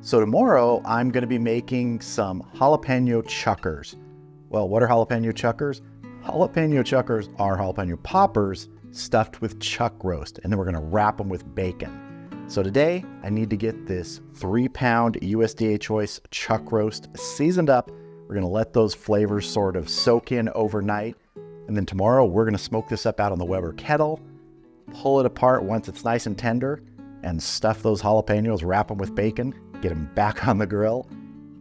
So tomorrow I'm going to be making some jalapeno chuckers. Well, what are jalapeno chuckers? Jalapeno chuckers are jalapeno poppers stuffed with chuck roast, and then we're going to wrap them with bacon. So today I need to get this 3-pound USDA Choice chuck roast seasoned up. We're going to let those flavors sort of soak in overnight. And then tomorrow we're going to smoke this up out on the Weber kettle, pull it apart once it's nice and tender, and stuff those jalapenos, wrap them with bacon, get them back on the grill,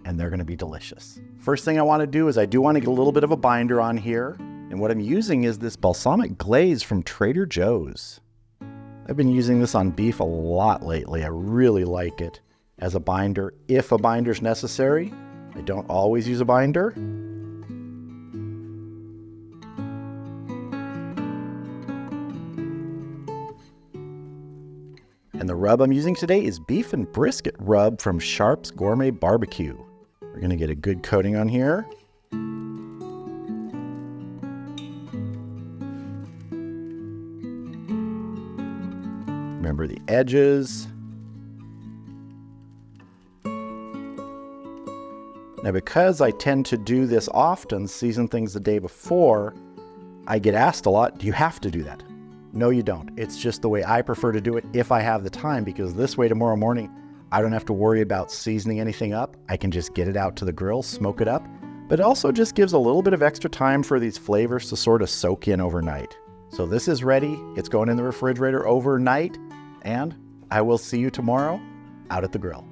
and they're going to be delicious. First thing I want to do is I do want to get a little bit of a binder on here. And what I'm using is this balsamic glaze from Trader Joe's. I've been using this on beef a lot lately. I really like it as a binder, if a binder's necessary. I don't always use a binder. And the rub I'm using today is beef and brisket rub from Sharp's Gourmet Barbecue. We're going to get a good coating on here. Remember the edges. Now, because I tend to do this often, season things the day before, I get asked a lot, do you have to do that? No, you don't. It's just the way I prefer to do it if I have the time, because this way tomorrow morning, I don't have to worry about seasoning anything up. I can just get it out to the grill, smoke it up, but it also just gives a little bit of extra time for these flavors to sort of soak in overnight. So this is ready. It's going in the refrigerator overnight, and I will see you tomorrow out at the grill.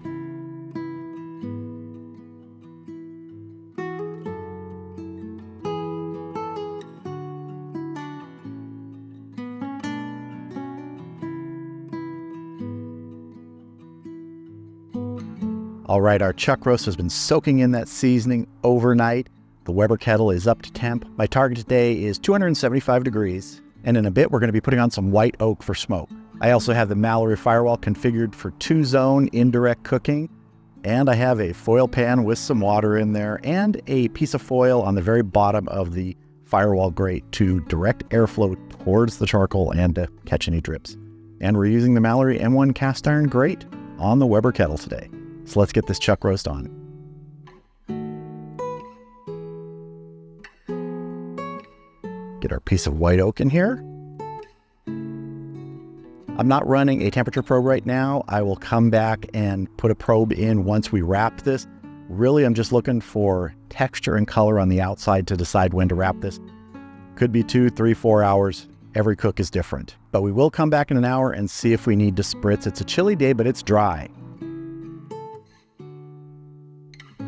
All right, our chuck roast has been soaking in that seasoning overnight. The Weber kettle is up to temp. My target today is 275 degrees, and in a bit we're going to be putting on some white oak for smoke. I also have the Mallory firewall configured for 2-zone indirect cooking, and I have a foil pan with some water in there and a piece of foil on the very bottom of the firewall grate to direct airflow towards the charcoal and to catch any drips. And we're using the Mallory M1 cast iron grate on the Weber kettle today. So let's get this chuck roast on. Get our piece of white oak in here. I'm not running a temperature probe right now. I will come back and put a probe in once we wrap this. Really, I'm just looking for texture and color on the outside to decide when to wrap this. Could be 2, 3, 4 hours. Every cook is different. But we will come back in an hour and see if we need to spritz. It's a chilly day, but it's dry.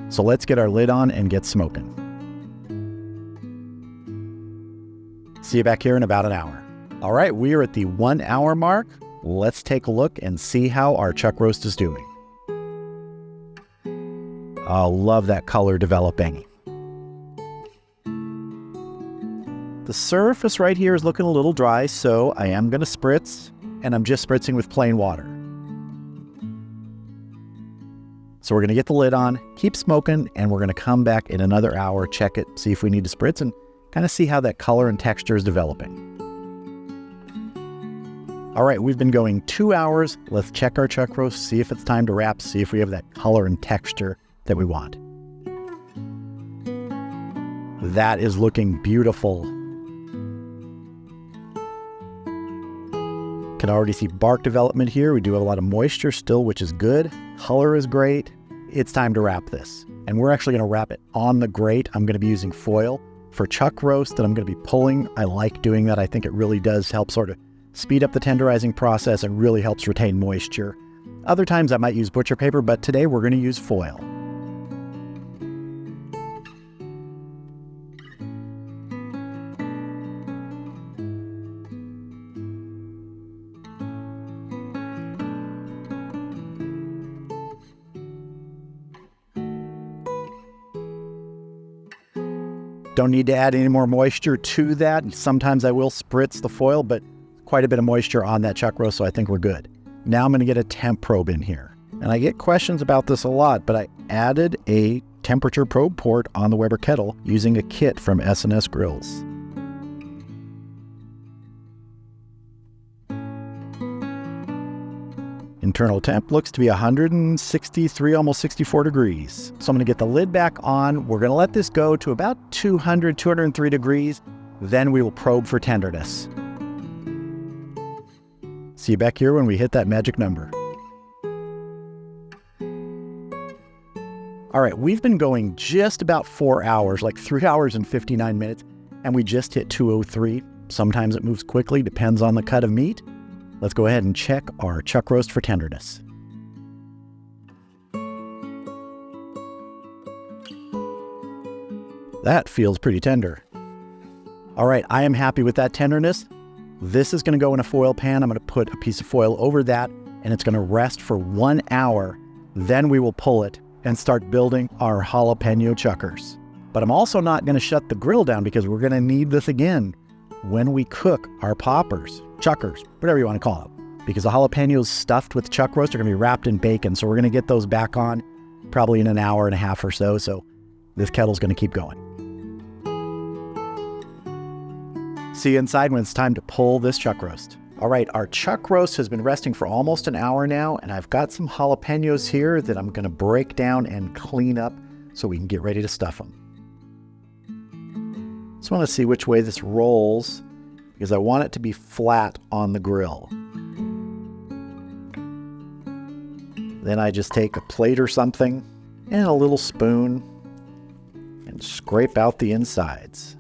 So let's get our lid on and get smoking. See you back here in about an hour. All right, we are at the 1 hour mark. Let's take a look and see how our chuck roast is doing. I love that color developing. The surface right here is looking a little dry, so I am going to spritz, and I'm just spritzing with plain water. So we're going to get the lid on, keep smoking, and we're going to come back in another hour, check it, see if we need to spritz, and kind of see how that color and texture is developing. All right, we've been going 2 hours. Let's check our chuck roast, see if it's time to wrap, see if we have that color and texture that we want. That is looking beautiful. Can already see bark development here. We do have a lot of moisture still, which is good. Color is great. It's time to wrap this. And we're actually going to wrap it on the grate. I'm going to be using foil for chuck roast that I'm going to be pulling. I like doing that. I think it really does help sort of speed up the tenderizing process and really helps retain moisture. Other times I might use butcher paper, but today we're going to use foil. Don't need to add any more moisture to that. Sometimes I will spritz the foil, but quite a bit of moisture on that chuck roast, so I think we're good. Now I'm going to get a temp probe in here. And I get questions about this a lot, but I added a temperature probe port on the Weber kettle using a kit from S&S Grills. Internal temp looks to be 163, almost 64 degrees. So I'm gonna get the lid back on. We're gonna let this go to about 200, 203 degrees. Then we will probe for tenderness. See you back here when we hit that magic number. All right, we've been going just about 4 hours, like 3 hours and 59 minutes, and we just hit 203. Sometimes it moves quickly, depends on the cut of meat. Let's go ahead and check our chuck roast for tenderness. That feels pretty tender. All right, I am happy with that tenderness. This is gonna go in a foil pan. I'm gonna put a piece of foil over that, and it's gonna rest for 1 hour. Then we will pull it and start building our jalapeno chuckers. But I'm also not gonna shut the grill down because we're gonna need this again when we cook our poppers, chuckers, whatever you wanna call it. Because the jalapenos stuffed with chuck roast are gonna be wrapped in bacon. So we're gonna get those back on probably in an hour and a half or so. So this kettle's gonna keep going. See you inside when it's time to pull this chuck roast. All right, our chuck roast has been resting for almost an hour now, and I've got some jalapenos here that I'm gonna break down and clean up so we can get ready to stuff them. Just wanna see which way this rolls because I want it to be flat on the grill. Then I just take a plate or something and a little spoon and scrape out the insides.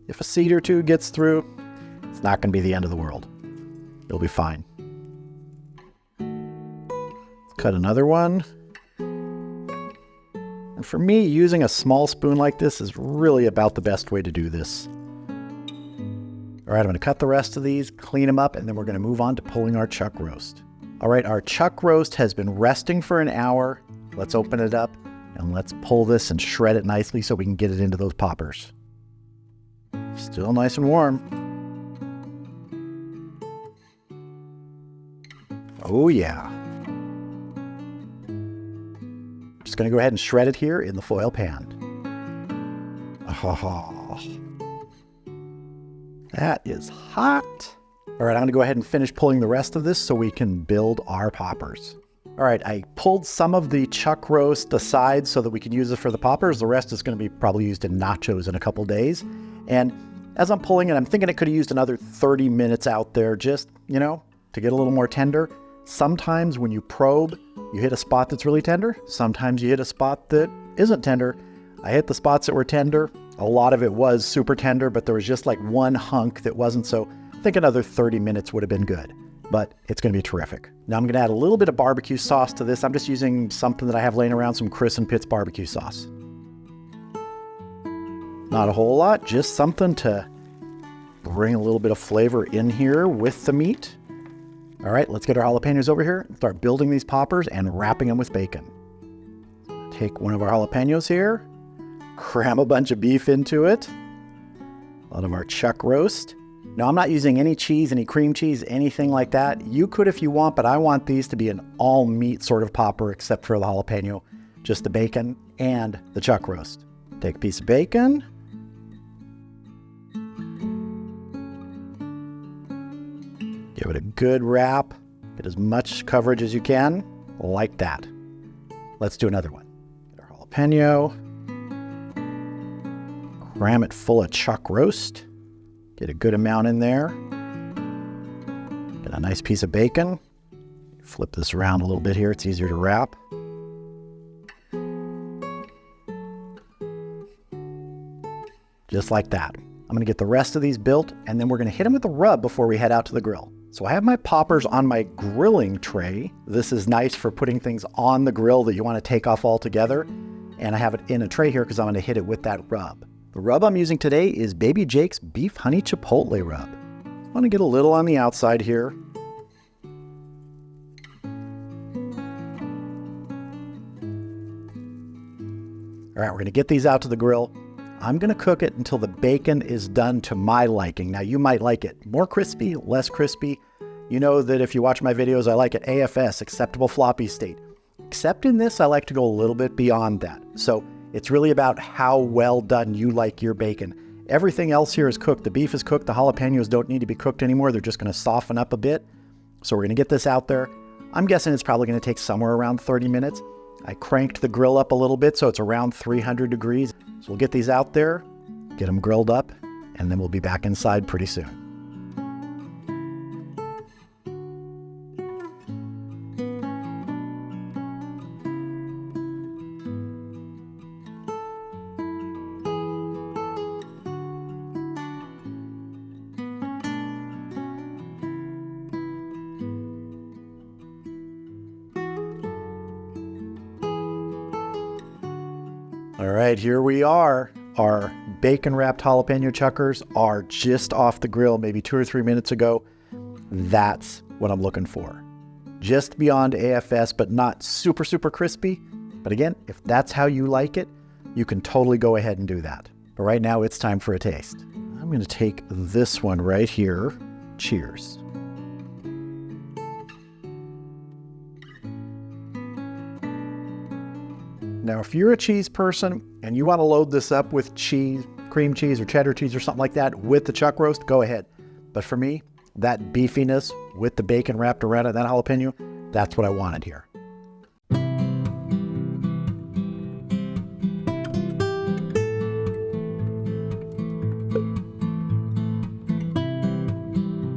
If a seed or two gets through, it's not going to be the end of the world. It'll be fine. Let's cut another one. And for me, using a small spoon like this is really about the best way to do this. All right, I'm going to cut the rest of these, clean them up, and then we're going to move on to pulling our chuck roast. All right, our chuck roast has been resting for an hour. Let's open it up and let's pull this and shred it nicely so we can get it into those poppers. Still nice and warm. Oh yeah. Just gonna go ahead and shred it here in the foil pan. Oh, that is hot. All right, I'm gonna go ahead and finish pulling the rest of this so we can build our poppers. All right, I pulled some of the chuck roast aside so that we can use it for the poppers. The rest is gonna be probably used in nachos in a couple days. And as I'm pulling it, I'm thinking it could have used another 30 minutes out there just, to get a little more tender. Sometimes when you probe, you hit a spot that's really tender. Sometimes you hit a spot that isn't tender. I hit the spots that were tender. A lot of it was super tender, but there was just like one hunk that wasn't. So I think another 30 minutes would have been good, but it's going to be terrific. Now I'm going to add a little bit of barbecue sauce to this. I'm just using something that I have laying around, some Chris and Pitt's barbecue sauce. Not a whole lot, just something to bring a little bit of flavor in here with the meat. All right, let's get our jalapenos over here and start building these poppers and wrapping them with bacon. Take one of our jalapenos here, cram a bunch of beef into it, a lot of our chuck roast. Now I'm not using any cheese, any cream cheese, anything like that. You could if you want, but I want these to be an all meat sort of popper except for the jalapeno, just the bacon and the chuck roast. Take a piece of bacon. Give it a good wrap. Get as much coverage as you can, like that. Let's do another one. Get our jalapeno. Cram it full of chuck roast. Get a good amount in there. Get a nice piece of bacon. Flip this around a little bit here. It's easier to wrap. Just like that. I'm going to get the rest of these built, and then we're going to hit them with a rub before we head out to the grill. So I have my poppers on my grilling tray. This is nice for putting things on the grill that you want to take off altogether. And I have it in a tray here because I'm going to hit it with that rub. The rub I'm using today is Baby Jake's Beef Honey Chipotle Rub. I want to get a little on the outside here. All right, we're going to get these out to the grill. I'm going to cook it until the bacon is done to my liking. Now, you might like it more crispy, less crispy. You know that if you watch my videos, I like it AFS, acceptable floppy state. Except in this, I like to go a little bit beyond that. So it's really about how well done you like your bacon. Everything else here is cooked. The beef is cooked. The jalapenos don't need to be cooked anymore. They're just going to soften up a bit. So we're going to get this out there. I'm guessing it's probably going to take somewhere around 30 minutes. I cranked the grill up a little bit, so it's around 300 degrees. So we'll get these out there, get them grilled up, and then we'll be back inside pretty soon. All right, here we are. Our bacon wrapped jalapeno chuckers are just off the grill, maybe 2 or 3 minutes ago. That's what I'm looking for. Just beyond AFS, but not super, super crispy. But again, if that's how you like it, you can totally go ahead and do that. But right now it's time for a taste. I'm going to take this one right here. Cheers. Now, if you're a cheese person and you want to load this up with cheese, cream cheese or cheddar cheese or something like that with the chuck roast, go ahead. But for me, that beefiness with the bacon wrapped around it, that jalapeno, that's what I wanted here.